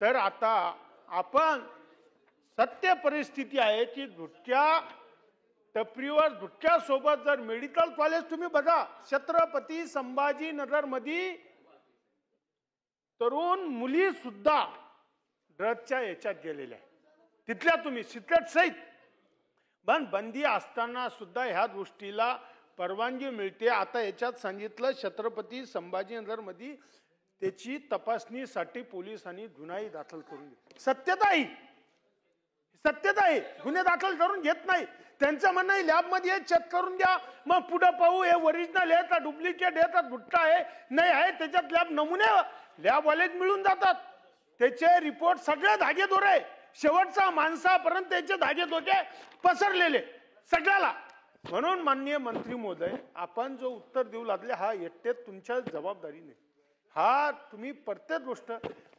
तर आता आपण सत्य परिस्थिती आहे की दुसऱ्या टपरीवर दुसऱ्या सोबत जर मेडिकल कॉलेज तुम्ही बघा, छत्रपती संभाजीनगर मध्ये तरुण मुली सुद्धा ड्रग्सच्या याच्यात गेलेल्या तिथल्या तुम्ही सिक्रेट सहित पण बंदी असताना सुद्धा ह्या गोष्टीला परवानगी मिळते। आता याच्यात सांगितलं छत्रपती संभाजीनगर मध्ये त्याची तपासणीसाठी पोलिसांनी गुन्हाही दाखल करून घेतला। सत्यता आहे गुन्हे दाखल करून घेत नाही। त्यांचं म्हणणं आहे लॅब मध्ये चेक करून द्या, मग पुढे पाहू हे ओरिजिनल आहे का डुप्लिकेट आहे का गुट्टा आहे नाही आहे, त्याच्यात लॅब नमुने लॅबवालेच मिळून जातात, त्याचे रिपोर्ट सगळे धागेदोरे आहे, शेवटचा माणसापर्यंत त्याचे धागेदोरे पसरलेले सगळ्याला। म्हणून माननीय मंत्री महोदय, आपण जो उत्तर देऊ लागले हा एकटे तुमच्या जबाबदारी नाही, हा तुम्ही प्रत्येक गोष्ट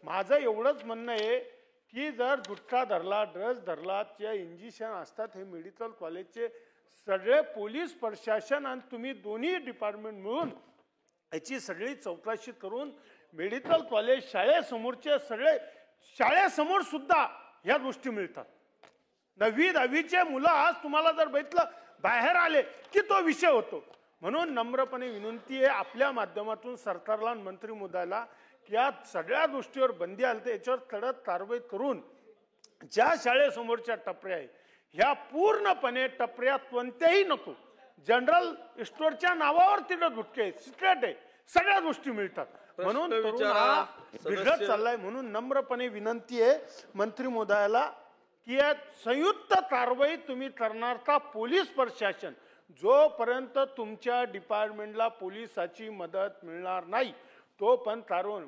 माझं एवढंच म्हणणं आहे की जर गुटखा धरला ड्रग्स धरला जे इंजेक्शन असतात हे मेडिकल कॉलेजचे सगळे पोलीस प्रशासन आणि तुम्ही दोन्ही डिपार्टमेंट मिळून याची सगळी चौकशी करून मेडिकल कॉलेज शाळेसमोरचे सगळे शाळेसमोर सुद्धा ह्या गोष्टी मिळतात। 9वी 10वीचे मुलं आज तुम्हाला जर बघितलं बाहेर आले की तो विषय होतो। म्हणून नम्रपणे विनंती आहे आपल्या माध्यमातून सरकारला आणि मंत्री महोदयाला की या सगळ्या गोष्टीवर बंदी आली तर याच्यावर कडक कारवाई करून ज्या शाळेसमोरच्या टपऱ्या आहे ह्या पूर्णपणे टपऱ्या कोणत्याही नको, जनरल स्टोअरच्या नावावर तिथे गुटखे आहे, सिक्रेट आहे, सगळ्या गोष्टी मिळतात। म्हणून बिघडत चाललाय। म्हणून नम्रपणे विनंती आहे मंत्री महोदयाला की या संयुक्त कारवाई तुम्ही करणार का पोलीस प्रशासन, जोपर्यंत तुमच्या डिपार्टमेंटला पोलिसाची मदत मिळणार नाही तोपर्यंत कारवाई